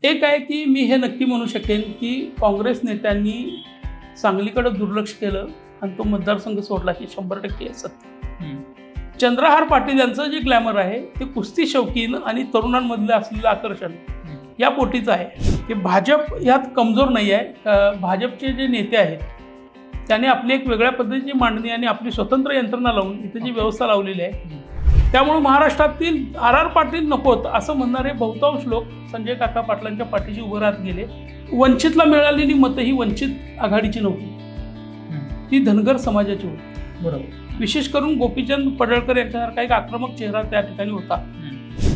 एक आहे की मी हे नक्की म्हणू शकेन की काँग्रेस नेत्यांनी सांगलीकडे दुर्लक्ष केलं आणि तो मतदारसंघ सोडला की 100% सत्य. चंद्रहार पाटील यांचं जे ग्लॅमर आहे ते कुस्ती शौकीन आणि तरुणांमधलं असलेलं आकर्षण या पोटीचं आहे. की भाजप यात कमजोर नाही आहे. भाजपचे जे नेते आहेत त्याने आपली एक वेगळ्या पद्धतीची मांडणी आणि आपली स्वतंत्र यंत्रणा लावून इथे जी व्यवस्था लावलेली आहे त्यामुळे महाराष्ट्रातील आर पाटील नकोत असं म्हणणारे बहुतांश लोक संजय काका पाटलांच्या पाठीशी उभं राहत गेले. वंचितला मिळालेली मतं ही वंचित आघाडीची नव्हती, ती धनगर समाजाची होती. बरोबर. विशेष करून गोपीचंद पडळकर यांच्यासारखा एक आक्रमक चेहरा त्या ठिकाणी होता.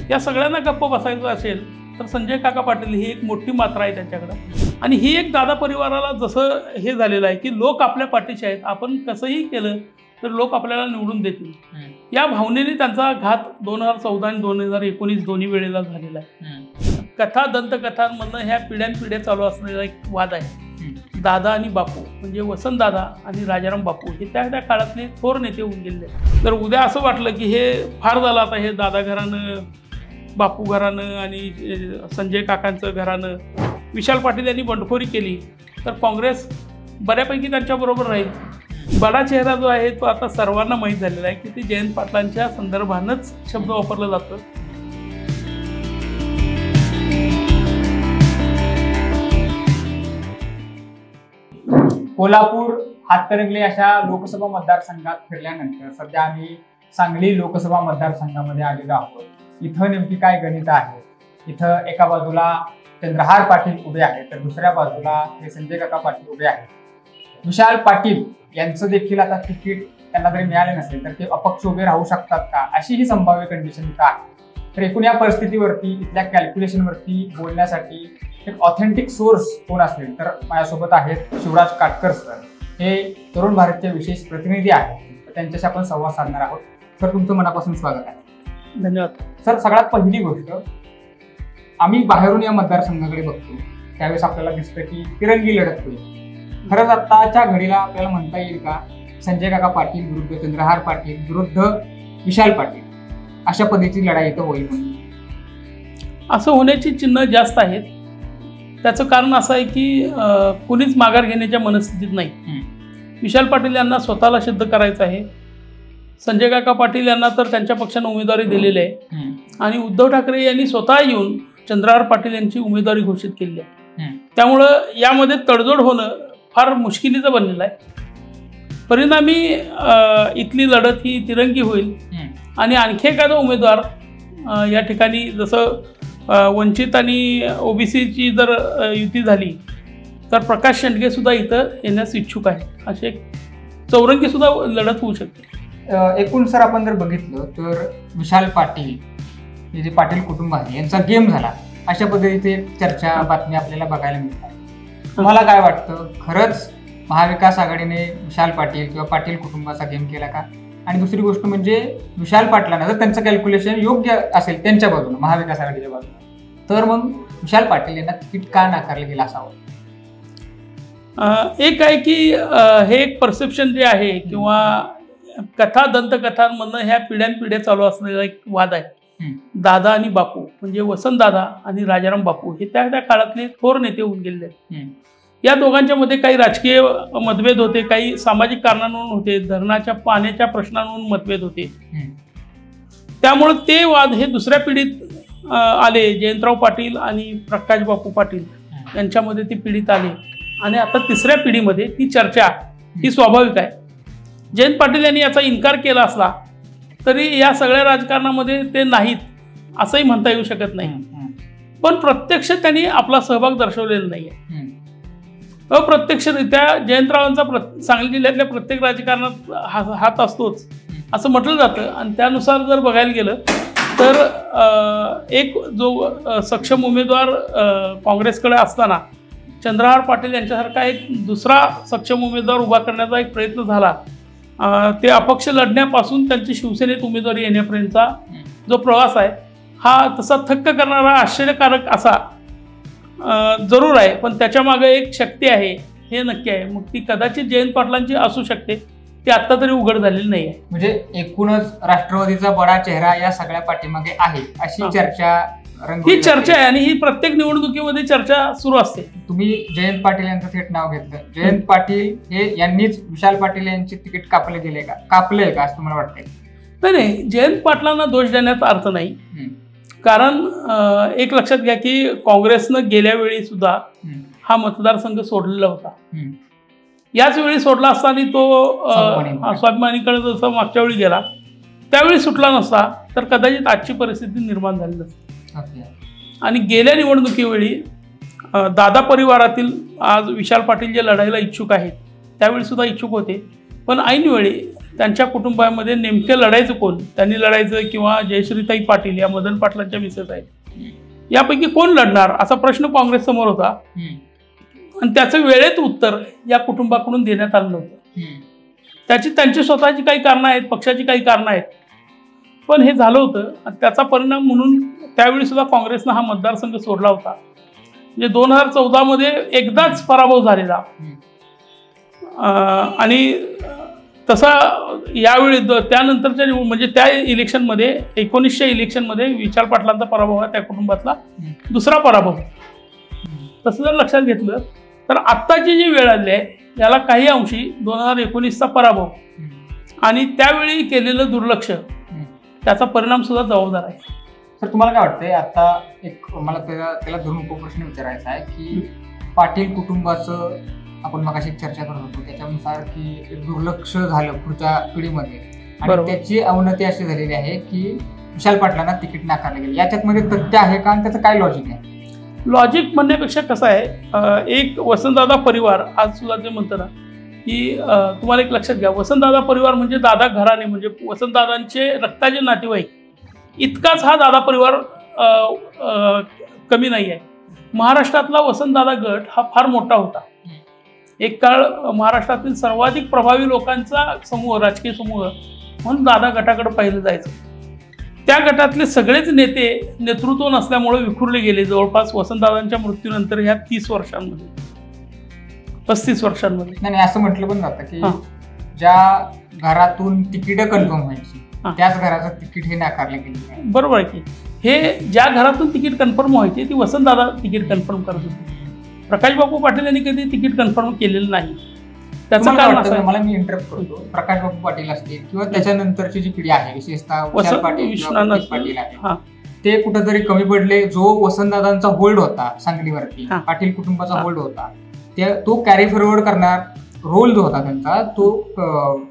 या सगळ्यांना गप्प बसायचं असेल तर संजय काका पाटील ही एक मोठी मात्रा आहे त्यांच्याकडे. आणि ही एक दादा परिवाराला जसं हे झालेलं आहे की लोक आपल्या पाठीशी आहेत, आपण कसंही केलं तर लोक आपल्याला निवडून देतील, या भावनेने त्यांचा घात 2014 आणि 2019 दोन्ही वेळेला झालेला आहे. कथा दंतकथांमधनं ह्या पिढ्यानपिढ्या चालू असलेला एक वाद आहे. दादा आणि बापू म्हणजे वसंतदादा आणि राजाराम बापू हे त्या काळातले थोर नेते होऊन गेले. तर उद्या असं वाटलं की हे फार झालं आता, हे दादा घराणं, बापू घराणं आणि संजय काकांचं घराणं, विशाल पाटील यांनी बंडखोरी केली तर काँग्रेस बऱ्यापैकी त्यांच्याबरोबर राहील. बडा चेहरा जो आहे तो आता सर्वांना माहीत झालेला आहे की ते जयंत पाटलांच्या संदर्भानंच शब्द वापरलं जातं. कोल्हापूर, हातकणंगले अशा लोकसभा मतदारसंघात फिरल्यानंतर सध्या आम्ही सांगली लोकसभा मतदारसंघामध्ये आलेलो आहोत. इथं नेमकी काय गणित आहे? इथं एका बाजूला चंद्रहार पाटील उभे आहेत तर दुसऱ्या बाजूला हे संजय काका पाटील उभे आहेत. विशाल पाटील यांचं देखील आता तिकीट त्यांना जरी मिळाले नसेल तर ते अपक्ष उभे राहू शकतात का, अशी ही संभाव्य कंडिशन इथं आहे. तर एकूण या परिस्थितीवरती, इथल्या कॅल्क्युलेशनवरती बोलण्यासाठी एक ऑथेंटिक सोर्स कोण असेल तर माझ्यासोबत आहेत शिवराज काटकर सर. हे तरुण भारतचे विशेष प्रतिनिधी आहेत, त्यांच्याशी आपण संवाद साधणार आहोत. सर, तुमचं मनापासून स्वागत आहे. धन्यवाद. सर, सगळ्यात पहिली गोष्ट, आम्ही बाहेरून या मतदारसंघाकडे बघतो त्यावेळेस आपल्याला दिसतं की तिरंगी लढत होईल. खरंच आत्ताच्या घडीला आपल्याला म्हणता येईल का संजय काका पाटील विरुद्ध चंद्रहार पाटील विरुद्ध विशाल पाटील अशा पद्धतीची लढाई इथं होईल म्हणून? असं होण्याची चिन्ह जास्त आहेत. त्याचं कारण असं आहे की कुणीच माघार घेण्याच्या मनस्थितीत नाही. विशाल पाटील यांना स्वतःला सिद्ध करायचं आहे. संजय काका पाटील यांना तर त्यांच्या पक्षानं उमेदवारी दिलेली आहे आणि उद्धव ठाकरे यांनी स्वतः येऊन चंद्रहार पाटील यांची उमेदवारी घोषित केली आहे. त्यामुळं यामध्ये तडजोड होणं फार मुश्किलीचं बनलेलं आहे. परिणामी इथली लढत ही तिरंगी होईल आणि आणखी एखादा उमेदवार या ठिकाणी, जसं वंचित आणि ओबीसीची जर युती झाली तर प्रकाश शेंडगे सुद्धा इथं येण्यास इच्छुक आहे. अशी एक चौरंगी सुद्धा लढत होऊ शकते. एकूण सर आपण जर बघितलं तर विशाल पाटील हे जे पाटील कुटुंब आहे यांचा गेम झाला अशा पद्धतीचे चर्चा, बातम्या आपल्याला बघायला मिळतात. तुम्हाला काय वाटतं, खरंच महाविकास आघाडीने विशाल पाटील किंवा पाटील कुटुंबाचा गेम केला का? आणि दुसरी गोष्ट म्हणजे विशाल पाटलांना जर त्यांचं कॅल्क्युलेशन योग्य असेल त्यांच्या बाजूने, महाविकास आघाडीच्या बाजूने, तर मग विशाल पाटील यांना तिकीट का नाकारलं गेलं असावं? एक आहे की हे एक परसेप्शन जे आहे किंवा कथा दंतकथांमधनं ह्या पिढ्यानपिढ्या चालू असलेला एक वाद आहे. दादा आणि बापू म्हणजे वसंतदादा आणि राजाराम बापू हे त्या काळातले थोर नेते होऊन गेले आहेत. या दोघांच्या मध्ये काही राजकीय मतभेद होते, काही सामाजिक कारणांवरून होते, धरणाच्या पाण्याच्या प्रश्नांवरून मतभेद होते. त्यामुळे ते वाद हे दुसऱ्या पिढीत आले. जयंतराव पाटील आणि प्रकाश बापू पाटील यांच्यामध्ये ती पिढीत आले आणि आता तिसऱ्या पिढीमध्ये ती चर्चा ही स्वाभाविक आहे. जयंत पाटील यांनी याचा इन्कार केला असला तरी या सगळ्या राजकारणामध्ये ते नाहीत असंही म्हणता येऊ शकत नाही. पण प्रत्यक्ष त्यांनी आपला सहभाग दर्शवलेला नाही आहे. अप्रत्यक्षरित्या जयंतरावांचा सांगली जिल्ह्यातल्या प्रत्येक राजकारणात हात असतोच असं म्हटलं जातं. आणि त्यानुसार जर बघायला गेलं तर एक जो सक्षम उमेदवार काँग्रेसकडे असताना चंद्रहार पाटील यांच्यासारखा एक दुसरा सक्षम उमेदवार उभा करण्याचा एक प्रयत्न झाला. ते अपक्ष लढण्यापासून त्यांची शिवसेनेत उमेदवारी येण्यापर्यंतचा जो प्रवास आहे हा तसा थक्क करणारा, आश्चर्यकारक असा जरूर आहे. पण त्याच्यामागे एक शक्ती आहे हे नक्की आहे. मग ती कदाचित जयंत पाटलांची असू शकते, ती आत्ता तरी उघड झालेली नाही आहे. म्हणजे एकूणच राष्ट्रवादीचा बडा चेहरा या सगळ्या पाठीमागे आहे अशी चर्चा ही चर्चा आहे आणि ही प्रत्येक निवडणुकीमध्ये चर्चा सुरू असते. तुम्ही जयंत पाटील यांचं थेट नाव घेतलं. जयंत पाटील हे यांनीच विशाल पाटील यांचे तिकीट कापले गेले का, कापलंय का असं तुम्हाला वाटतंय? नाही, जयंत पाटलांना दोष देण्याचा अर्थ नाही. कारण एक लक्षात घ्या की काँग्रेसनं गेल्या वेळी सुद्धा हा मतदारसंघ सोडलेला होता. याच वेळी सोडला असताना तो स्वाभिमानीकडे जसं मागच्या वेळी गेला त्यावेळी सुटला नसता तर कदाचित आजची परिस्थिती निर्माण झाली नसती. आणि गेल्या निवडणुकीवेळी दादा परिवारातील आज विशाल पाटील जे लढायला इच्छुक आहेत त्यावेळी सुद्धा इच्छुक होते, पण ऐनवेळी त्यांच्या कुटुंबामध्ये नेमकं लढायचं कोण, त्यांनी लढायचं किंवा जयश्रीताई पाटील या मदन पाटलांच्या मिसेस आहेत यापैकी कोण लढणार असा प्रश्न काँग्रेस समोर होता. आणि त्याचं वेळेत उत्तर या कुटुंबाकडून देण्यात आलं नव्हतं. त्यांची स्वतःची काही कारणं आहेत, पक्षाची काही कारणं आहेत, पण हे झालं होतं. आणि त्याचा परिणाम म्हणून त्यावेळी सुद्धा काँग्रेसनं हा मतदारसंघ सोडला होता. म्हणजे 2014 मध्ये एकदाच पराभव झालेला आणि तसा यावेळी त्यानंतरच्या म्हणजे त्या इलेक्शनमध्ये 1900 इलेक्शनमध्ये विशाल पाटलांचा पराभव हा त्या कुटुंबातला दुसरा पराभव. तसं जर लक्षात घेतलं तर आत्ताची जी वेळ आली आहे याला काही अंशी 2019चा पराभव आणि त्यावेळी केलेलं दुर्लक्ष त्याचा परिणाम सुद्धा जबाबदार आहे. सर तुम्हाला काय वाटतंय, आता एक मला त्याला धरून उपप्रश्न विचारायचा आहे की पाटील कुटुंबाचं आपण मगाशी चर्चा करत होतो त्याच्यानुसार की दुर्लक्ष झालं पुढच्या पिढीमध्ये आणि त्याची अवनती अशी झालेली आहे की विशाल पाटलांना तिकीट नाकारले गेले. याच्यात मध्ये तथ्य आहे का आणि त्याचं काय लॉजिक आहे? लॉजिक म्हणण्यापेक्षा कसं आहे, एक वसंतदादा परिवार आज सुद्धा जे म्हणतं ना की तुम्हाला एक लक्षात घ्या, वसंतदादा परिवार म्हणजे दादा घराणे म्हणजे वसंतदादांचे रक्ताचे नातेवाईक इतकाच हा दादा परिवार कमी नाही आहे. महाराष्ट्रातला वसंतदादा गट हा फार मोठा होता. एक काळ महाराष्ट्रातील सर्वाधिक प्रभावी लोकांचा समूह, राजकीय समूह म्हणून दादा गटाकडे पाहिलं जायचं. त्या गटातले सगळेच नेते नेतृत्व नसल्यामुळे विखुरले गेले जवळपास वसंतदादांच्या मृत्यूनंतर ह्या 30 वर्षांमध्ये 35 वर्षांमध्ये. नाही असं म्हटलं पण जातं की ज्या घरातून तिकीट कन्फर्म व्हायची त्याच घराचं तिकीट हे नाकारले गेले. बरोबर आहे की हे ज्या घरातून तिकीट कन्फर्म व्हायचे ती वसंतदादा तिकीट कन्फर्म करत होते. प्रकाश बापू पाटील यांनी कधी तिकीट कन्फर्म केलेलं नाही. त्याचं कारण असं, मला मी इंटरप्ट करतो, प्रकाश बापू पाटील असतील किंवा त्याच्यानंतरची जी पिढी आहे विशेषतः विशाल पाटील पाटील आहे ते कुठेतरी कमी पडले. जो वसंतदादांचा होल्ड होता सांगलीवरती, पाटील कुटुंबाचा होल्ड होता, तो कॅरी फॉरवर्ड करणार रोल जो होता त्यांचा तो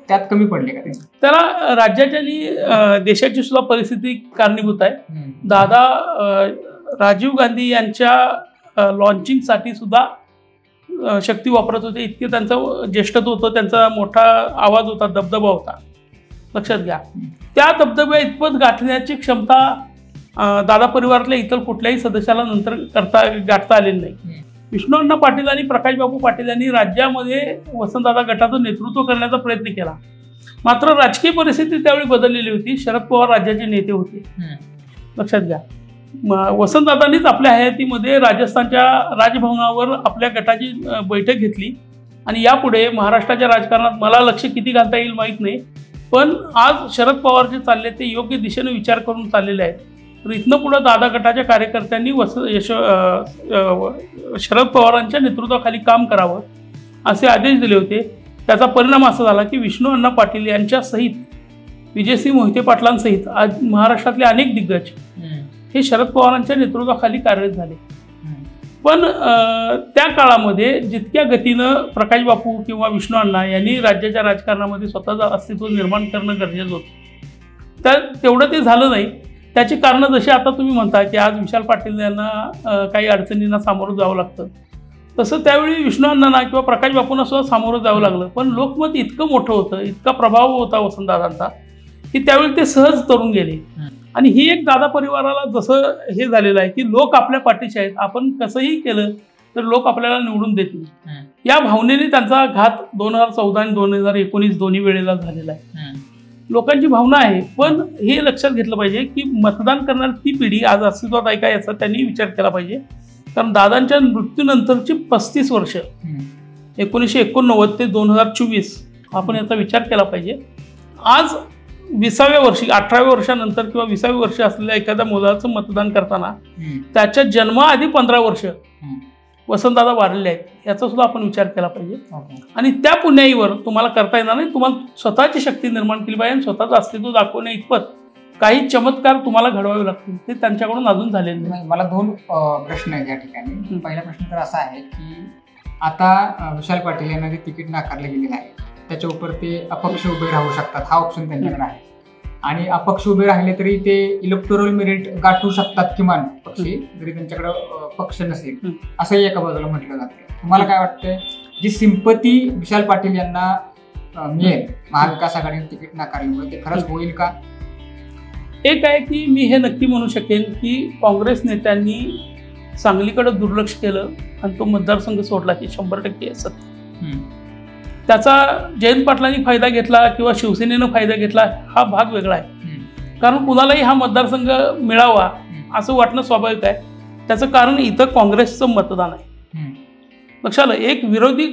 त्यात कमी पडले का? त्याला राज्याच्या आणि देशाची सुद्धा परिस्थिती कारणीभूत आहे. दादा राजीव गांधी यांच्या लॉन्चिंगसाठी सुद्धा शक्ती वापरत होते. इतके त्यांचं ज्येष्ठत्व होतं, त्यांचा मोठा आवाज होता, दबदबा होता. लक्षात घ्या, त्या दबदब्या इतपत गाठण्याची क्षमता दादा परिवारातल्या इतर कुठल्याही सदस्याला नंतर गाठता आलेली नाही. विष्णुअण्णा पाटील आणि प्रकाश बापू पाटील यांनी राज्यामध्ये वसंतदादा गटाचं नेतृत्व करण्याचा प्रयत्न केला. मात्र राजकीय परिस्थिती त्यावेळी बदललेली होती. शरद पवार राज्याचे नेते होते. लक्षात घ्या, वसंतदादांनीच आपल्या हयातीमध्ये राजस्थानच्या राजभवनावर आपल्या गटाची बैठक घेतली आणि यापुढे महाराष्ट्राच्या राजकारणात मला लक्ष किती घालता येईल माहीत नाही, पण आज शरद पवार जे चालले ते योग्य दिशेने विचार करून चाललेले आहेत. तर इथनं पुढं दादा गटाच्या कार्यकर्त्यांनी शरद पवारांच्या नेतृत्वाखाली काम करावं असे आदेश दिले होते. त्याचा परिणाम असा झाला की विष्णुअण्णा पाटील यांच्यासहित विजयसिंह मोहिते पाटलांसहित आज महाराष्ट्रातले अनेक दिग्गज हे शरद पवारांच्या नेतृत्वाखाली कार्यरत झाले. पण त्या काळामध्ये जितक्या गतीनं प्रकाश बापू किंवा विष्णुअण्णा यांनी राज्याच्या राजकारणामध्ये स्वतःचं अस्तित्व निर्माण करणं गरजेचं होतं, तर तेवढं ते झालं नाही. त्याची कारणं जशी आता तुम्ही म्हणता की आज विशाल पाटील यांना काही अडचणींना सामोरं जावं लागतं, तसं त्यावेळी विष्णुअण्णांना किंवा प्रकाश बापूंना सुद्धा सामोरं जावं लागलं. पण लोकमत इतकं मोठं होतं, इतका प्रभाव होता वसंतदादांचा की त्यावेळी ते सहज तरून गेले. आणि ही एक दादा परिवाराला जसं हे झालेलं आहे की लोक आपल्या पाठीशी आहेत, आपण कसंही केलं तर लोक आपल्याला निवडून देतील, या भावनेने त्यांचा घात 2014 आणि 2019 दोन्ही वेळेला झालेला आहे. लोकांची भावना आहे. पण हे लक्षात घेतलं पाहिजे की मतदान करणारी ती पिढी आज अस्तित्वात आहे का याचा त्यांनी विचार केला पाहिजे. कारण दादांच्या मृत्यूनंतरची 35 वर्ष 1989 ते 2024 आपण याचा विचार केला पाहिजे. आज 20व्या वर्षी 18व्या वर्षानंतर किंवा 20व्या वर्षी असलेल्या एखाद्या मुलाचं मतदान करताना त्याच्या जन्माआधी 15 वर्ष वसंतदादा वारलेले आहेत याचा सुद्धा आपण विचार केला पाहिजे. आणि त्या पुण्याईवर तुम्हाला करता येणार नाही. तुम्हाला स्वतःची शक्ती निर्माण केली पाहिजे आणि स्वतःचं अस्तित्व दाखवण्या इतपत काही चमत्कार तुम्हाला घडवावे लागतील. ते त्यांच्याकडून अजून झालेले नाही. मला 2 प्रश्न आहेत या ठिकाणी. पहिला प्रश्न तर असा आहे की आता विशाल पाटील यांना जे तिकीट नाकारलं गेलेलं आहे त्याच्या उपर ते अपक्ष उभे राहू शकतात, हा ऑप्शन त्यांच्याकडे आहे. आणि अपक्ष उभे राहिले तरी ते इलेक्टोरल मेरिट गाठू शकतात किमान पक्षी, जरी त्यांच्याकडे पक्ष नसेल असंही एका बाजूला म्हटलं जातं. तुम्हाला काय वाटतंय, जी सिंपती विशाल पाटील यांना मिळेल महाविकास आघाडीने तिकीट नाकारल्यामुळे ते खरंच होईल का? एक आहे की मी हे नक्की म्हणू शकेन की काँग्रेस नेत्यांनी सांगलीकडे दुर्लक्ष केलं आणि तो मतदारसंघ सोडला की 100% सत्य. त्याचा जयंत पाटलांनी फायदा घेतला किंवा शिवसेनेनं फायदा घेतला हा भाग वेगळा आहे. कारण कुणालाही हा मतदारसंघ मिळावा असं वाटणं स्वाभाविक आहे. त्याचं कारण इथं काँग्रेसचं मतदान आहे. लक्षात आलं, एक विरोधी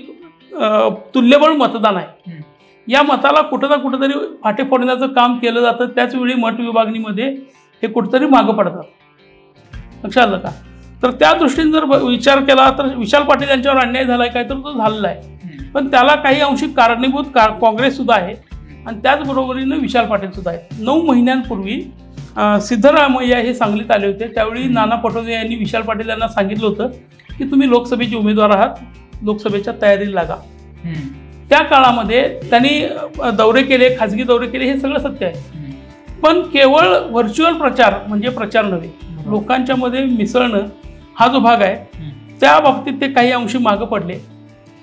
तुल्यबळ मतदान आहे. या मताला कुठं ना कुठंतरी फाटे फोडण्याचं काम केलं जातं. त्याचवेळी मत विभागणीमध्ये हे कुठंतरी मागं पडतात. लक्षात आलं का? तर त्या दृष्टीने जर विचार केला तर विशाल पाटील यांच्यावर अन्याय झालाय काय, तर तो झालेला आहे. पण त्याला काही अंशी कारणीभूत काँग्रेस सुद्धा आहे आणि त्याचबरोबरीनं विशाल पाटील सुद्धा आहे. 9 महिन्यांपूर्वी सिद्धरामय्या हे सांगलीत आले होते. त्यावेळी नाना पटोले यांनी विशाल पाटील यांना सांगितलं होतं की तुम्ही लोकसभेचे उमेदवार आहात, लोकसभेच्या तयारीला लागा. त्या काळामध्ये त्यांनी दौरे केले, खाजगी दौरे केले, हे सगळं सत्य आहे. पण केवळ व्हर्च्युअल प्रचार म्हणजे प्रचार नव्हे, लोकांच्या मध्ये मिसळणं हा जो भाग आहे त्या बाबतीत ते काही अंशी मागं पडले.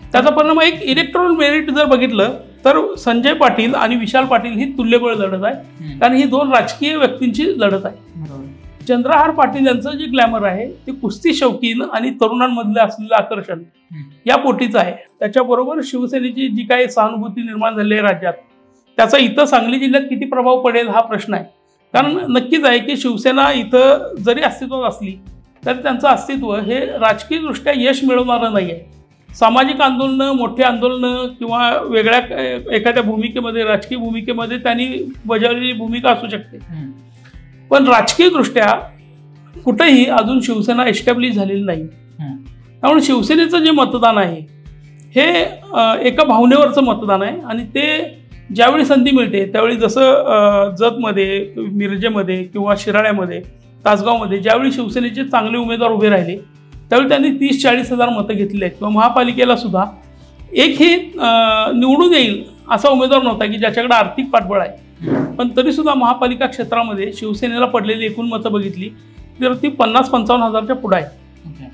त्याचा परिणाम एक इलेक्टोरल मेरिट जर बघितलं तर संजय पाटील आणि विशाल पाटील ही तुल्यबळ लढत आहे. कारण ही 2 राजकीय व्यक्तींची लढत आहे. चंद्रहार पाटील यांचं जे ग्लॅमर आहे ते कुस्ती शौकीन आणि तरुणांमधलं असलेलं आकर्षण या पोटीचं आहे. त्याच्याबरोबर शिवसेनेची जी काही सहानुभूती निर्माण झाली आहे राज्यात, त्याचा इथं सांगली जिल्ह्यात किती प्रभाव पडेल हा प्रश्न आहे. कारण नक्कीच आहे की शिवसेना इथं जरी अस्तित्वात असली तरी त्यांचं अस्तित्व हे राजकीयदृष्ट्या यश मिळवणारं नाही आहे. सामाजिक आंदोलनं, मोठी आंदोलनं किंवा वेगळ्या एखाद्या भूमिकेमध्ये, राजकीय भूमिकेमध्ये त्यांनी बजावलेली भूमिका असू शकते. पण राजकीयदृष्ट्या कुठेही अजून शिवसेना एस्टॅब्लिश झालेली नाही. त्यामुळे शिवसेनेचं जे मतदान आहे हे एका भावनेवरचं मतदान आहे आणि ते ज्यावेळी संधी मिळते त्यावेळी जसं जतमध्ये, मिरजेमध्ये किंवा शिराळ्यामध्ये, तासगावमध्ये ज्यावेळी शिवसेनेचे चांगले उमेदवार उभे राहिले त्यावेळी त्यांनी 30-40 हजार मतं घेतली आहेत. किंवा महापालिकेला सुद्धा एकही निवडून येईल असा उमेदवार नव्हता की ज्याच्याकडे आर्थिक पाठबळ आहे. पण तरीसुद्धा महापालिका क्षेत्रामध्ये शिवसेनेला पडलेली एकूण मतं बघितली तर ती 50-55 हजारच्या पुढे आहे.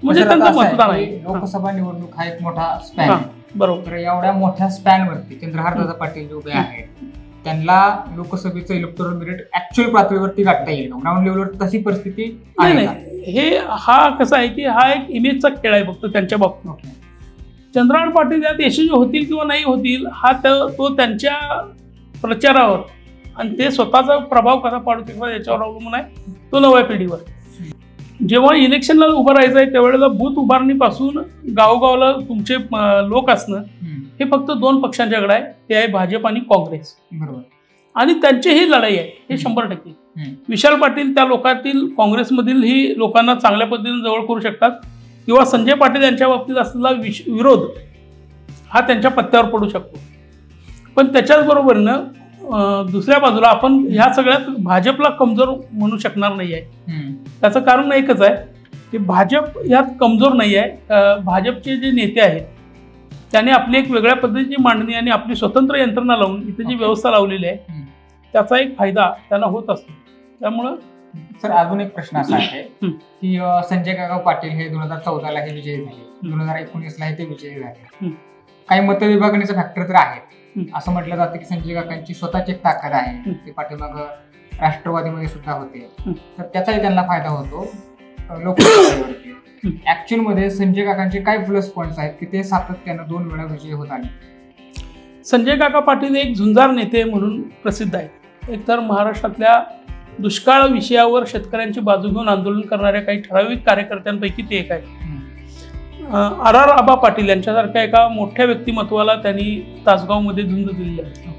म्हणजे त्यांचं मतदान आहे. लोकसभा निवडणूक हा एक मोठा स्पॅन आहे. बरोबर. तर एवढ्या मोठ्या स्पॅनवरती चंद्रहारदादा पाटील जे उभे आहेत त्यांना लोकसभेचं इलेक्टोरल मेरिट ऍक्च्युअल पातळीवरती गाठता येईल का? ग्राउंड लेवलवर तशी परिस्थिती नाही. हे हा कसा आहे की हा एक इमेजचा खेळ आहे फक्त त्यांच्या बाबतीत. चंद्रहार पाटील यात यशस्वी होतील किंवा नाही होतील हा तो त्यांच्या प्रचारावर आणि ते स्वतःचा प्रभाव कसा पाडू शकतात याच्यावर अवलंबून आहे. तो नव्या पिढीवर. जेव्हा इलेक्शनला उभं राहायचं आहे त्यावेळेला बूथ उभारणीपासून गावोगावला तुमचे लोक असणं हे फक्त 2 पक्षांच्याकडे आहे. ते आहे भाजप आणि काँग्रेस. बरोबर. आणि त्यांची ही लढाई आहे हे 100%. विशाल पाटील त्या लोकांतील काँग्रेसमधील ही लोकांना चांगल्या पद्धतीने जवळ करू शकतात किंवा संजय पाटील यांच्या बाबतीत असलेला विरोध हा त्यांच्या पत्त्यावर पडू शकतो. पण त्याच्याचबरोबरीनं दुसऱ्या बाजूला आपण ह्या सगळ्यात भाजपला कमजोर म्हणू शकणार नाही आहे. त्याचं कारण एकच आहे की भाजप यात कमजोर नाही आहे. भाजपचे जे नेते आहेत त्याने आपली एक वेगळ्या पद्धतीची मांडणी आणि आपली स्वतंत्र यंत्रणा लावून इथे जी व्यवस्था लावलेली आहे त्याचा एक फायदा त्यांना होत असतो. त्यामुळं सर अजून एक प्रश्न असा आहे की संजय काका पाटील हे 2014ला हे विजयी झाले, 2019ला ते विजयी झाले. काही मतविभागणीचे फॅक्टर तर आहेत. असं म्हटलं जातं की संजय काकांची स्वतःची एक ताकद आहे. ते पाठीमाग राष्ट्रवादीमध्ये सुद्धा होते तर त्याचाही त्यांना फायदा होतो लोकसभेवरती. ऍक्च्युअल मध्ये संजय काकांचे काय प्लस पॉइंट्स आहेत की ते सातत्यानं 2 वेळा विजयी होत आले? संजय काका पाटील एक झुंजार नेते म्हणून प्रसिद्ध आहेत. एकतर महाराष्ट्रातल्या दुष्काळ विषयावर शेतकऱ्यांची बाजू घेऊन आंदोलन करणाऱ्या काही ठराविक कार्यकर्त्यांपैकी ते एक आहेत. आर आबा पाटील यांच्यासारख्या एका मोठ्या व्यक्तिमत्वाला त्यांनी तासगावमध्ये झुंज दिली आहे.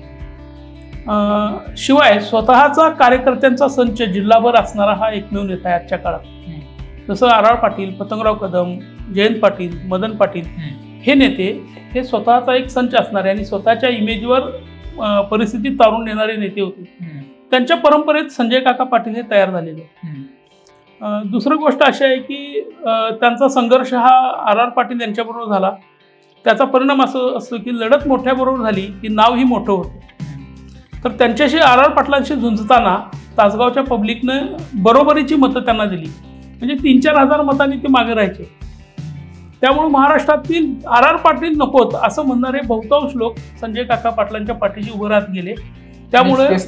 शिवाय स्वतःचा कार्यकर्त्यांचा संच जिल्हाभर असणारा हा एकमेव नेता आहे आजच्या काळात. जसं आर पाटील, पतंगराव कदम, जयंत पाटील, मदन पाटील हे नेते हे स्वतःचा एक संच असणारे आणि स्वतःच्या इमेजवर परिस्थिती तारून नेणारे नेते होते. त्यांच्या परंपरेत संजय काका पाटील हे तयार झालेले. दुसरी गोष्ट अशी आहे की त्यांचा संघर्ष हा आर पाटील यांच्याबरोबर झाला. त्याचा परिणाम असं असतो की लढत मोठ्याबरोबर झाली की नावही मोठं होतं. तर त्यांच्याशी आर पाटलांशी झुंजताना तासगावच्या पब्लिकनं बरोबरीची मतं त्यांना दिली. म्हणजे 3-4 हजार मतांनी ते मागे राहायचे. त्यामुळे महाराष्ट्रातील आर पाटील नकोत असं म्हणणारे बहुतांश लोक संजय काका पाटलांच्या पाठीशी उभं राहत गेले. त्यामुळे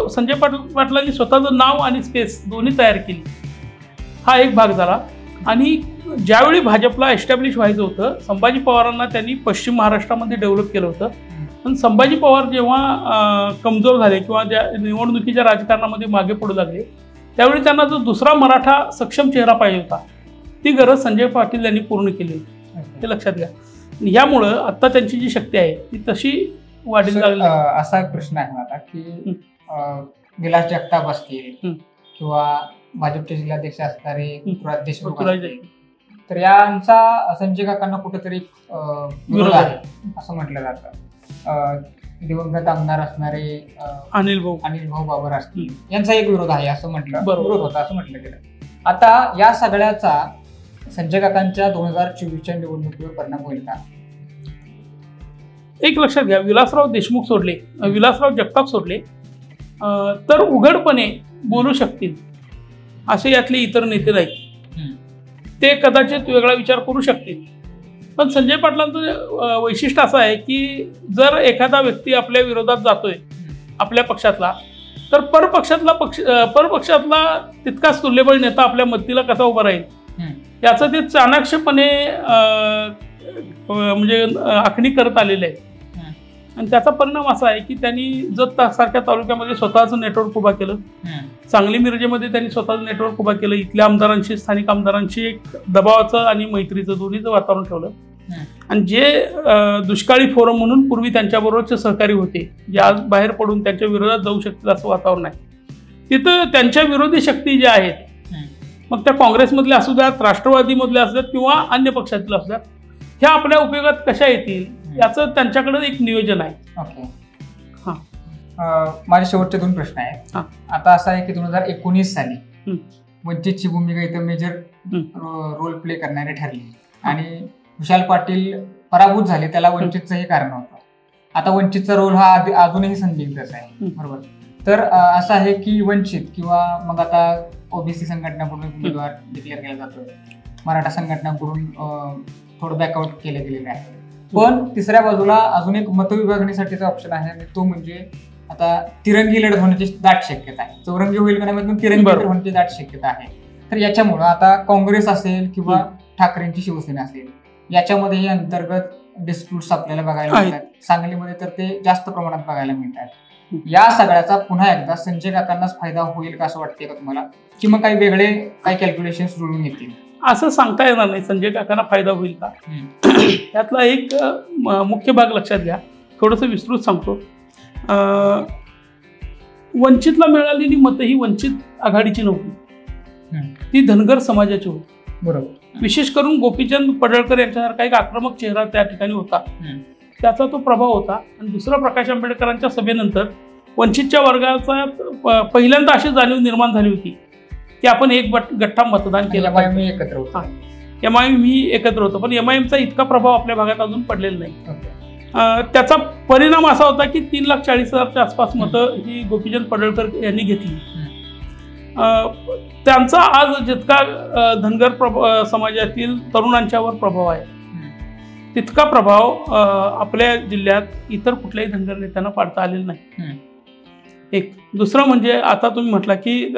संजय पाटलांनी स्वतःचं नाव आणि स्पेस दोन्ही तयार केली. हा एक भाग झाला. आणि ज्यावेळी भाजपला एस्टॅब्लिश व्हायचं होतं संभाजी पवारांना त्यांनी पश्चिम महाराष्ट्रामध्ये डेव्हलप केलं होतं. पण संभाजी पवार जेव्हा कमजोर झाले किंवा ज्या निवडणुकीच्या राजकारणामध्ये मागे पडू लागले त्यावेळी त्यांना जो दुसरा मराठा सक्षम चेहरा पाहिजे होता ती गरज संजय पाटील यांनी पूर्ण केली होती. हे लक्षात घ्या. यामुळं आता त्यांची जी शक्ती आहे ती तशी वाढील लागली. असा एक प्रश्न आहे आता की विलास जगताप असतील किंवा भाजपचे जिल्हाध्यक्ष असणारे पृथ्वीराज देशमुख तर यांचा संजय काकांना कुठेतरी विरोध आहे असं म्हटलं जातं. दिवंगत आमदार असणारे अनिल भाऊ बाबर असतील यांचा एक विरोध आहे असं म्हटलं विरोध होता असं म्हटलं गेलं. आता या सगळ्याचा संजय काकांच्या 2024च्या निवडणुकीवर परिणाम होईल का? एक लक्षात घ्या, विलासराव देशमुख सोडले, विलासराव जगताप सोडले तर उघडपणे बोलू शकतील असे यातले इतर नेते नाही. ते कदाचित वेगळा विचार करू शकतील. पण संजय पाटलांचं वैशिष्ट्य असं आहे की जर एखादा व्यक्ती आपल्या विरोधात जातोय आपल्या पक्षातला तर परपक्षातला तितकाच तुल्यबळ नेता आपल्या मदतीला कसा उभा राहील याचं ते चाणाक्षपणे म्हणजे आखणी करत आलेले आहे. आणि त्याचा परिणाम असा आहे की त्यांनी जत सारख्या तालुक्यामध्ये स्वतःचं नेटवर्क उभा केलं. सांगली मिरजेमध्ये त्यांनी स्वतःचं नेटवर्क उभा केलं. इथल्या आमदारांशी स्थानिक आमदारांशी एक दबावाचं आणि मैत्रीचं दोन्हीचं वातावरण ठेवलं. आणि जे दुष्काळी फोरम म्हणून पूर्वी त्यांच्याबरोबरचे सहकारी होते जे आज बाहेर पडून त्यांच्या विरोधात जाऊ शकतील असं वातावरण आहे. तिथं त्यांच्या विरोधी शक्ती ज्या आहेत मग त्या काँग्रेसमधल्या असू द्यात, राष्ट्रवादीमधल्या असू द्यात किंवा अन्य पक्षातल्या असू द्यात ह्या आपल्या उपयोगात कशा येतील याचं त्यांच्याकडे एक नियोजन आहे. ओके. हां, माझे शेवटचे 2 प्रश्न आहेत. आता असं आहे की 2019 साली वंचितची भूमिका इथं मेजर रोल प्ले करणारे ठरली आणि विशाल पाटील पराभूत झाले. त्याला वंचितचं हे कारण होतं. आता वंचितचा रोल हा अजूनही संदिग्धच आहे, बरोबर. तर असं आहे की वंचित किंवा मग आता ओबीसी संघटनाकडून उमेदवार डिक्लेअर केला जातोय, मराठा संघटनाकडून थोडं बॅकआउट केलं गेलेलं आहे. पण तिसऱ्या बाजूला अजून एक मतविभागणीसाठीचा ऑप्शन आहे आणि तो म्हणजे आता तिरंगी लढत होण्याची दाट शक्यता आहे. चौरंगी होईल का नाही तिरंगी लढत होण्याची दाट शक्यता आहे. तर याच्यामुळं आता काँग्रेस असेल किंवा ठाकरेंची शिवसेना असेल याच्यामध्ये हे अंतर्गत डिस्प्यूट्स आपल्याला बघायला मिळतात. सांगलीमध्ये तर ते जास्त प्रमाणात बघायला मिळतात. या सगळ्याचा पुन्हा एकदा संजय काकांनाच फायदा होईल का असं वाटतंय का तुम्हाला, की मग काही वेगळे काही कॅल्क्युलेशन्स जुळून येतील? असं सांगता येणार नाही संजय काकांना फायदा होईल का. यातला एक मुख्य भाग लक्षात घ्या, थोडंसं विस्तृत सांगतो. वंचितला मिळालेली मतं ही वंचित आघाडीची नव्हती, ती धनगर समाजाची होती, बरोबर. विशेष करून गोपीचंद पडळकर यांच्यासारखा एक आक्रमक चेहरा त्या ठिकाणी होता, त्याचा तो प्रभाव होता. आणि दुसरा प्रकाश आंबेडकरांच्या सभेनंतर वंचितच्या वर्गाचा पहिल्यांदा अशी जाणीव निर्माण झाली होती की आपण एक गठ्ठा मतदान केलं पाहिजे, एकत्र होतो. MIM ही एकत्र होतं, पण MIMचा इतका प्रभाव आपल्या भागात अजून पडलेला नाही. त्याचा परिणाम असा होता की 3,40,000च्या आसपास मतं ही गोपीचंद पडळकर यांनी घेतली. त्यांचा आज जितका धनगर समाजातील तरुणांच्यावर प्रभाव आहे तितका प्रभाव आपल्या जिल्ह्यात इतर कुठल्याही धनगर नेत्यांना पाडता आलेला नाही. एक दुसरं म्हणजे आता तुम्ही म्हटला की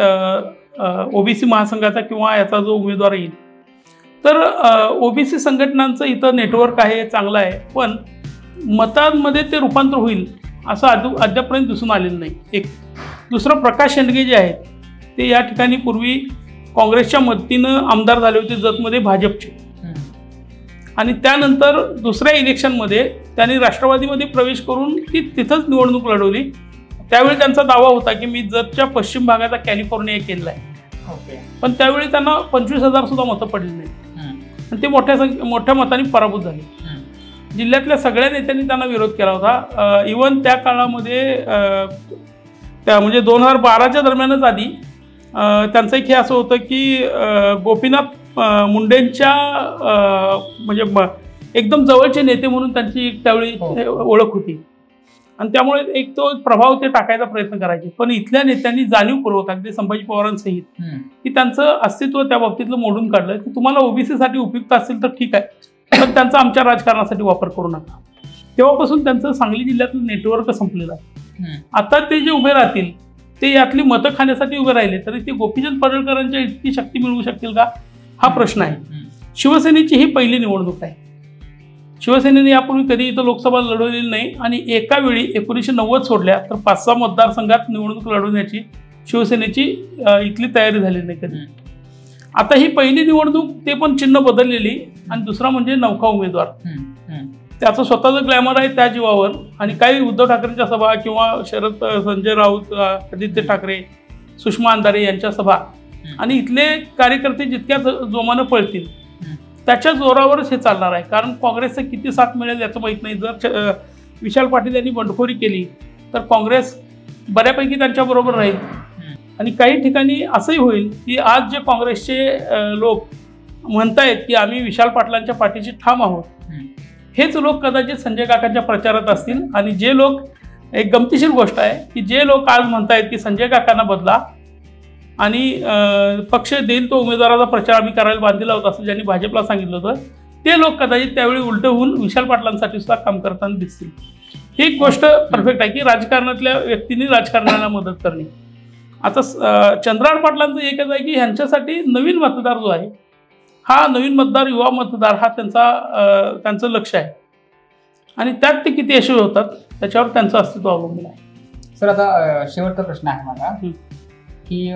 ओबीसी महासंघाचा किंवा याचा जो उमेदवार येईल तर ओबीसी संघटनांचं इथं नेटवर्क आहे, चांगलं आहे, पण मतांमध्ये ते रूपांतर होईल असं अद्यापर्यंत दिसून आलेलं नाही. एक दुसरं प्रकाश शेंडगे जे आहेत ते या ठिकाणी पूर्वी काँग्रेसच्या मदतीनं आमदार झाले होते जतमध्ये भाजपचे, आणि त्यानंतर दुसऱ्या इलेक्शनमध्ये त्यांनी राष्ट्रवादीमध्ये प्रवेश करून ती तिथंच निवडणूक लढवली. त्यावेळी त्यांचा दावा होता की मी जतच्या पश्चिम भागाचा कॅलिफोर्निया केलेला आहे. पण त्यावेळी त्यांना 25,000 सुद्धा मतं पडली नाही आणि ते मोठ्या मतांनी पराभूत झाले. जिल्ह्यातल्या सगळ्या नेत्यांनी त्यांना विरोध केला होता. इव्हन त्या काळामध्ये म्हणजे 2012च्या दरम्यानच आधी त्यांचं एक हे असं होतं की गोपीनाथ मुंडेंच्या म्हणजे एकदम जवळचे नेते म्हणून त्यांची त्यावेळी ओळख होती आणि त्यामुळे एक तो प्रभाव ते टाकायचा प्रयत्न करायचे. पण इथल्या नेत्यांनी जाणीवपूर्वक अगदी संभाजी पवारांसहित की त्यांचं अस्तित्व त्या बाबतीतलं मोडून काढलं की तुम्हाला ओबीसीसाठी उपयुक्त असेल तर ठीक आहे, पण त्यांचा आमच्या राजकारणासाठी वापर करू नका. तेव्हापासून त्यांचं सांगली जिल्ह्यातलं नेटवर्क संपलेलं आहे. आता ते जे उभे राहतील ते यातली मतं खाण्यासाठी उभे राहिले तरी ते गोपीचंद पडळकरांच्या इतकी शक्ती मिळवू शकतील का हा प्रश्न आहे. शिवसेनेची ही पहिली निवडणूक आहे. शिवसेनेने यापूर्वी कधी इथं लोकसभा लढवलेली नाही आणि एका वेळी 1990 सोडल्या तर 5-6 मतदारसंघात निवडणूक लढवण्याची शिवसेनेची इथली तयारी झालेली नाही कधी. आता ही पहिली निवडणूक, ते पण चिन्ह बदललेली आणि दुसरा म्हणजे नौका उमेदवार. त्याचं स्वतःचं ग्लॅमर आहे त्या जीवावर आणि काही उद्धव ठाकरेंच्या सभा किंवा संजय राऊत, आदित्य ठाकरे, सुषमा अंधारे यांच्या सभा आणि इथले कार्यकर्ते जितक्या जोमानं पळतील त्याच्या जोरावरच हे चालणार आहे. कारण काँग्रेसचं किती साथ मिळेल याचं माहीत नाही. जर विशाल पाटील यांनी बंडखोरी केली तर काँग्रेस बऱ्यापैकी त्यांच्याबरोबर राहील आणि काही ठिकाणी असंही होईल की आज जे काँग्रेसचे लोक म्हणतायत की आम्ही विशाल पाटलांच्या पाठीशी ठाम आहोत, हेच लोक कदाचित संजय काकांच्या प्रचारात असतील. आणि जे लोक, एक गमतीशीर गोष्ट आहे की जे लोक आज म्हणतायत की संजय काकांना बदला आणि पक्ष देईल तो उमेदवाराचा प्रचार आम्ही करायला बांधलेला होता असं ज्यांनी भाजपला सांगितलं होतं, ते लोक कदाचित त्यावेळी उलट होऊन विशाल पाटलांसाठी सुद्धा काम करताना दिसतील. ही एक गोष्ट परफेक्ट आहे की राजकारणातल्या व्यक्तींनी राजकारणाला मदत करणे. आता चंद्रहार पाटलांचं एकच आहे की ह्यांच्यासाठी नवीन मतदार जो आहे हा नवीन मतदार, युवा मतदार हा त्यांचं लक्ष आहे आणि त्यात ते किती यशस्वी होतात त्याच्यावर त्यांचं अस्तित्व अवलंबून आहे. सर, आता शेवटचा प्रश्न आहे माझा की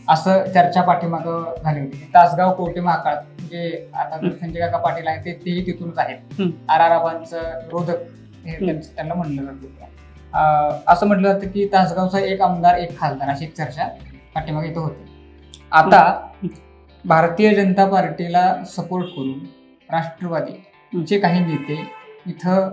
असं चर्चा पाठीमागं झाली होती की तासगाव कोटे महाकाळ म्हणजे आता संजय काका पाटील आहेत तेही तिथूनच आहेत, आराराबांचं विरोधक हे त्यांना म्हणलं जातं. असं म्हटलं जातं की तासगावचा एक आमदार एक खासदार अशी एक चर्चा पाठीमागे इथं होती. आता भारतीय जनता पार्टीला सपोर्ट करून राष्ट्रवादीचे काही नेते इथं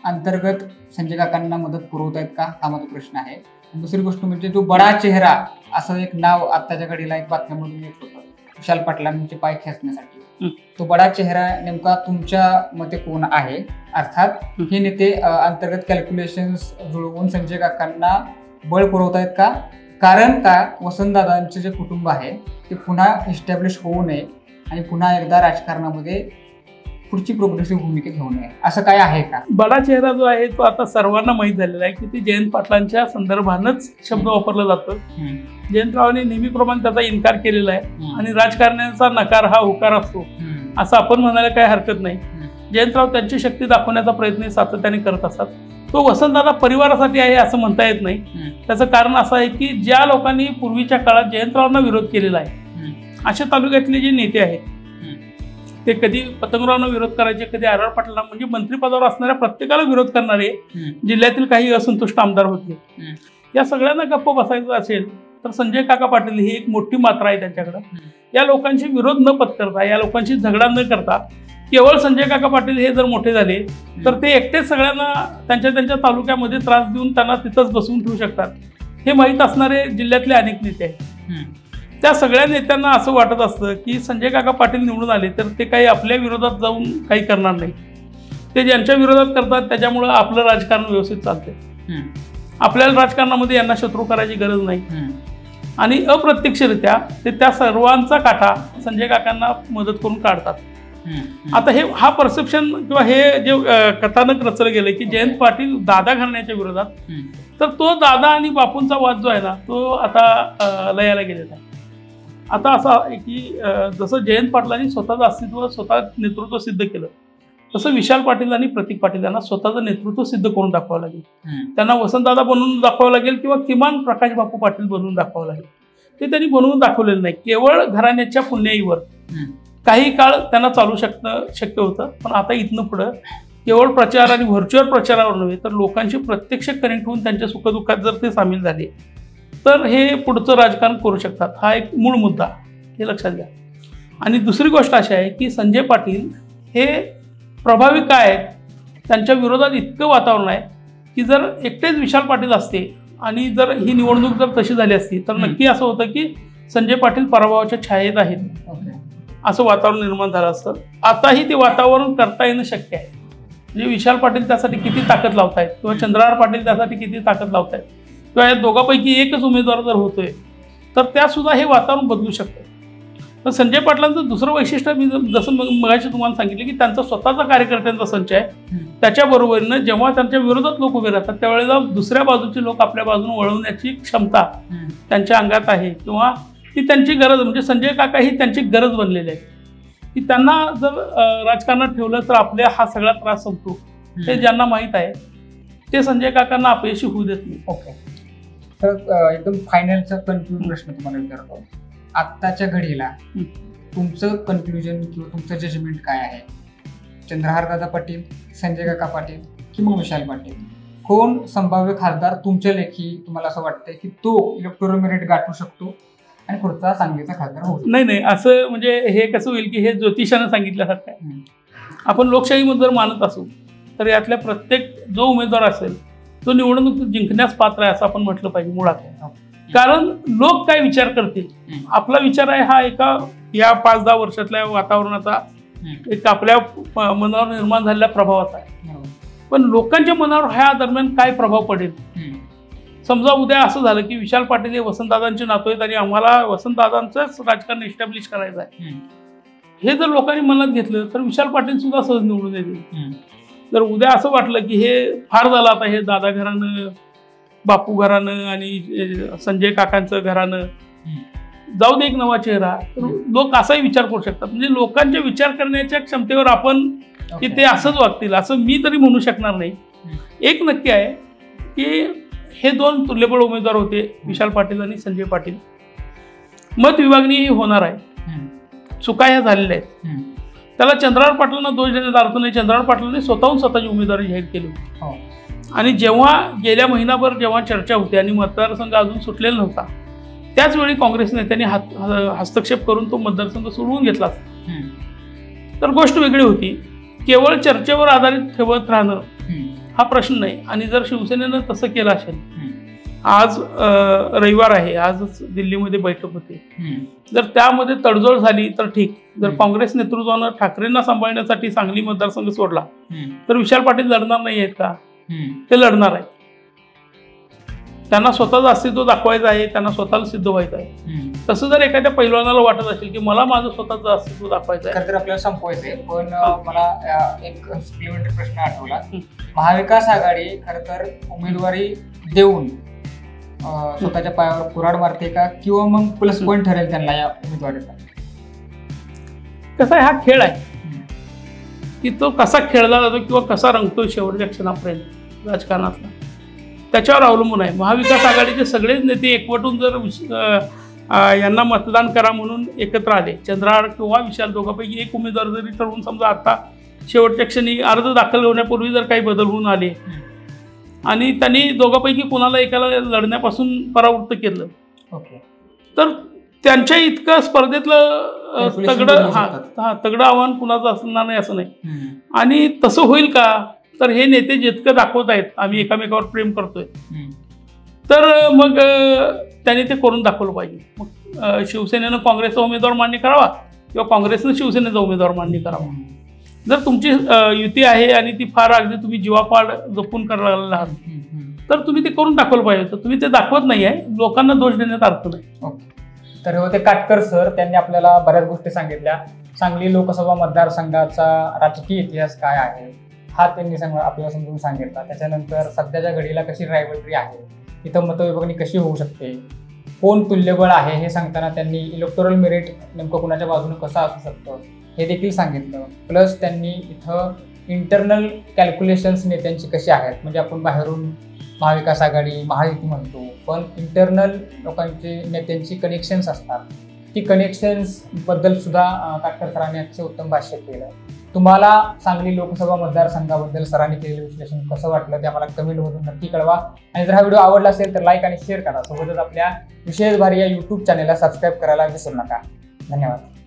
अंतर्गत संजय काकांना मदत पुरवत आहेत का, हा माझा प्रश्न आहे. दुसरी गोष्ट म्हणजे जो बडा चेहरा असं एक नाव आत्ताच्या घडीला एक बातम्यामधून येत होतं विशाल पाटलांचे पाय खेचण्यासाठी, तो बडा चेहरा नेमका तुमच्या मते कोण आहे? अर्थात हे नेते अंतर्गत कॅल्क्युलेशन्स जुळवून संजय काकांना बळ पुरवत आहेत का? कारण का वसंतदादांचे जे कुटुंब आहे ते पुन्हा इस्टॅब्लिश होऊ नये आणि पुन्हा एकदा राजकारणामध्ये पुढची प्रोग्रेसिव्ह भूमिका घेऊ नये असं काय आहे का? बडा चेहरा जो आहे तो आता सर्वांना माहीत झालेला आहे की ते जयंत पाटलांच्या संदर्भानंच शब्द वापरला जातो. जयंतरावांनी नेहमीप्रमाणे त्याचा इन्कार केलेला आहे आणि राजकारण्याचा नकार हा होकार असतो असं आपण म्हणायला काही हरकत नाही. जयंतराव त्यांची शक्ती दाखवण्याचा प्रयत्न सातत्याने करत असतात. तो वसंतदादा परिवारासाठी आहे असं म्हणता येत नाही. त्याचं कारण असं आहे की ज्या लोकांनी पूर्वीच्या काळात जयंतरावांना विरोध केलेला आहे अशा तालुक्यातले जे नेते आहेत ते कधी पतंगरावांना विरोध करायचे, कधी आर पाटलांना, म्हणजे मंत्रिपदावर असणाऱ्या प्रत्येकाला विरोध करणारे जिल्ह्यातील काही असंतुष्ट आमदार होते. या सगळ्यांना गप्प बसायचं असेल तर संजय काका पाटील ही एक मोठी मात्रा आहे त्यांच्याकडं. या लोकांशी विरोध न पत्करता, या लोकांशी झगडा न करता केवळ संजय काका पाटील हे जर मोठे झाले तर ते एकटेच सगळ्यांना त्यांच्या तालुक्यामध्ये त्रास देऊन त्यांना तिथंच बसवून ठेवू शकतात. हे माहीत असणारे जिल्ह्यातले अनेक नेते आहेत. त्या सगळ्या नेत्यांना असं वाटत असतं की संजय काका पाटील निवडून आले तर ते काही आपल्या विरोधात जाऊन काही करणार नाही. ते ज्यांच्या विरोधात करतात त्याच्यामुळं आपलं राजकारण व्यवस्थित चालते. आपल्याला राजकारणामध्ये यांना शत्रू करायची गरज नाही आणि अप्रत्यक्षरित्या ते त्या सर्वांचा काठा संजय काकांना मदत करून काढतात. आता हा परसेप्शन किंवा हे जे कथानक रचलं गेलं की जयंत पाटील दादा घराण्याच्या विरोधात, तर तो दादा आणि बापूंचा वाद जो आहे ना तो आता लयाला गेलेला आहे. आता असं आहे की जसं जयंत पाटलांनी स्वतःचं अस्तित्व, स्वतः नेतृत्व सिद्ध केलं तसं विशाल पाटील आणि प्रतीक पाटील यांना स्वतःचं नेतृत्व सिद्ध करून दाखवावं लागेल. त्यांना वसंतदादा बनवून दाखवावं लागेल किंवा किमान प्रकाश बापू पाटील बनवून दाखवावं लागेल. ते त्यांनी बनवून दाखवलेलं नाही. केवळ घराण्याच्या पुण्याईवर काही काळ त्यांना चालू शक्य होतं, पण आता इथनं पुढं केवळ प्रचार आणि व्हर्च्युअल प्रचारावर नव्हे तर लोकांशी प्रत्यक्ष कनेक्ट होऊन त्यांच्या सुखदुःखात जर ते सामील झाले तर हे पुढचं राजकारण करू शकतात. हा एक मूळ मुद्दा हे लक्षात घ्या. आणि दुसरी गोष्ट अशी आहे की संजय पाटील हे प्रभावी काय आहेत, त्यांच्या विरोधात इतकं वातावरण आहे की जर एकटेच विशाल पाटील असते आणि जर ही निवडणूक जर तशी झाली असती तर नक्की असं होतं की संजय पाटील पराभवाच्या छायेत आहेत असं वातावरण निर्माण झालं असतं. आताही ते वातावरण करता येणं शक्य आहे. म्हणजे विशाल पाटील त्यासाठी किती ताकद लावतायत किंवा चंद्रहार पाटील त्यासाठी किती ताकद लावतायत किंवा या दोघांपैकी एकच उमेदवार जर होतोय तर त्यासुद्धा हे वातावरण बदलू शकतं. तर संजय पाटलांचं दुसरं वैशिष्ट्य मी जसं मगाशी तुम्हाला सांगितलं की त्यांचा स्वतःचा कार्यकर्त्यांचा संच आहे. त्याच्याबरोबरीनं जेव्हा त्यांच्या विरोधात लोक उभे राहतात त्यावेळेला दुसऱ्या बाजूचे लोक आपल्या बाजूने वळवण्याची क्षमता त्यांच्या अंगात आहे किंवा ती त्यांची गरज, म्हणजे संजय काका ही त्यांची गरज बनलेली आहे की त्यांना जर राजकारणात ठेवलं तर आपल्या हा सगळा त्रास संपतो. हे ज्यांना माहीत आहे ते संजय काकांना अपयशी होऊ देत नाही. ओके, तर एकदम फायनलचा कन्क्लूड प्रश्न तुम्हाला विचारतो. आत्ताच्या घडीला तुमचं कन्क्लुजन किंवा तुमचं जजमेंट काय आहे? चंद्रहारदादा पाटील, संजय काका पाटील की मग विशाल पाटील, कोण संभाव्य खासदार तुमच्या लेखी तुम्हाला असं वाटतंय की तो इलेक्टोरल मेरिट गाठू शकतो आणि पुढचा सांगलीचा खासदार होऊ? नाही, असं म्हणजे हे कसं होईल की हे ज्योतिषानं सांगितल्यासारखं आहे. आपण लोकशाहीमध्ये जर मानत असू तर यातल्या प्रत्येक जो उमेदवार असेल तो निवडणूक जिंकण्यास पात्र आहे असं आपण म्हटलं पाहिजे मुळात. कारण लोक काय विचार करतील, आपला विचार आहे हा एका या 5-10 वर्षातल्या वातावरणाचा एक आपल्या मनावर निर्माण झालेल्या प्रभावाचा आहे. पण लोकांच्या मनावर ह्या दरम्यान काय प्रभाव पडेल? समजा उद्या असं झालं की विशाल पाटील हे वसंतदादांचे नातू आहेत आणि आम्हाला वसंतदादांचंच राजकारण एस्टॅब्लिश करायचं आहे, हे जर लोकांनी मनात घेतलं तर विशाल पाटील सुद्धा सहज निवडून येतील. जर उद्या असं वाटलं की हे फार झालं आता, हे दादा घराणं, बापू घराणं आणि संजय काकांचं घराणं, जाऊ दे एक नवा चेहरा, तर लोक असाही विचार करू शकतात. म्हणजे लोकांच्या विचार करण्याच्या क्षमतेवर आपण की ते असंच वागतील असं मी तरी म्हणू शकणार नाही. एक नक्की आहे की हे 2 तुल्यबळ उमेदवार होते, विशाल पाटील आणि संजय पाटील. मत विभागणी ही होणार आहे, चुका ह्या झालेल्या आहेत. त्याला चंद्रहार पाटलांना दोष देण्यात अर्थ नाही. चंद्रहार पाटलांनी स्वतःहून स्वतःची उमेदवारी जाहीर केली होती. आणि जेव्हा गेल्या महिनाभर जेव्हा चर्चा होती आणि मतदारसंघ अजून सुटलेला नव्हता त्याचवेळी काँग्रेस नेत्यांनी हस्तक्षेप करून तो मतदारसंघ सोडवून घेतला. तर गोष्ट वेगळी होती. केवळ चर्चेवर आधारित ठेवत राहणं हा प्रश्न नाही. आणि जर शिवसेनेनं तसं केलं असेल, आज रविवार आहे, आजच दिल्लीमध्ये बैठक होती, जर त्यामध्ये तडजोड झाली तर ठीक. जर काँग्रेस नेतृत्वानं ठाकरेंना सांभाळण्यासाठी सांगली मतदारसंघ सोडला तर विशाल पाटील लढणार नाही आहेत का? ते लढणार आहेत. त्यांना स्वतःचं अस्तित्व दाखवायचं आहे, त्यांना स्वतःला सिद्ध व्हायचं आहे. तसं जर एखाद्या पैलवानाला वाटत असेल की मला माझं स्वतःचं अस्तित्व दाखवायचं आहे, तर आपल्याला संपवायचंय. पण मला एक सप्लिमेंटरी प्रश्न आठवला. महाविकास आघाडी खरं तर उमेदवारी देऊन स्वतःच्या पायावर कुऱ्हाड मारते का किंवा मग प्लस पॉईंट ठरेल त्यांना या उमेदवारीचा? कसा आहे, हा खेळ आहे की तो कसा खेळला जातो किंवा कसा रंगतो शेवटच्या क्षणापर्यंत राजकारणातला, त्याच्यावर अवलंबून आहे. महाविकास आघाडीचे सगळेच नेते एकवटून जर यांना मतदान करा म्हणून एकत्र आले, चंद्रहार किंवा विशाल दोघांपैकी एक उमेदवार जरी ठरवून समजा आता शेवटच्या क्षणी अर्ज दाखल होण्यापूर्वी जर काही बदल होऊन आले आणि त्यांनी दोघांपैकी कोणाला एकाला लढण्यापासून परावृत्त केलं, तर त्यांच्या इतकं स्पर्धेतलं तगडं आव्हान कुणाचं असणार नाही असं नाही. आणि तसं होईल का? तर हे नेते जितकं दाखवत आहेत आम्ही एकमेकावर प्रेम करतोय, तर मग त्यांनी ते करून दाखवलं पाहिजे. मग शिवसेनेनं काँग्रेसचा उमेदवार मान्य करावा किंवा काँग्रेसनं शिवसेनेचा उमेदवार मान्य करावा. जर तुमची युती आहे आणि ती फार अगदी तुम्ही जीवापाड जपून करायला आहात तर तुम्ही ते करून दाखवलं पाहिजे. तर तुम्ही ते दाखवत नाही आहे, लोकांना दोष देण्यात अर्थ नाही. तर होते काटकर सर, त्यांनी आपल्याला बऱ्याच गोष्टी सांगितल्या. सांगली लोकसभा मतदारसंघाचा राजकीय इतिहास काय आहे हा त्यांनी आपल्याला समजून सांगितला. त्याच्यानंतर सध्याच्या घडीला कशी रायव्हलरी आहे, इथं मतविभागणी कशी होऊ शकते, कोण तुल्यबळ आहे हे सांगताना त्यांनी इलेक्टोरल मेरिट नेमकं कुणाच्या बाजूने कसं असू शकतं हे देखील सांगितलं. प्लस त्यांनी इथं इंटरनल कॅल्क्युलेशन्स नेत्यांची कशी आहेत, म्हणजे आपण बाहेरून महाविकास आघाडी महायुती म्हणतो, पण इंटरनल लोकांचे नेत्यांची कनेक्शन्स असतात. ती कनेक्शन्स बद्दल सुद्धा काटकर सरांनी अतिशय उत्तम भाष्य केलं. तुम्हाला सांगली लोकसभा मतदारसंघाबद्दल सरांनी केलेलं विश्लेषण कसं वाटलं ते आम्हाला कमेंटमधून नक्की कळवा. आणि जर हा व्हिडिओ आवडला असेल तर लाईक आणि शेअर करा. सोबतच आपल्या विशेष भारी या YouTube चॅनेलला सबस्क्राईब करायला विसरू नका. धन्यवाद.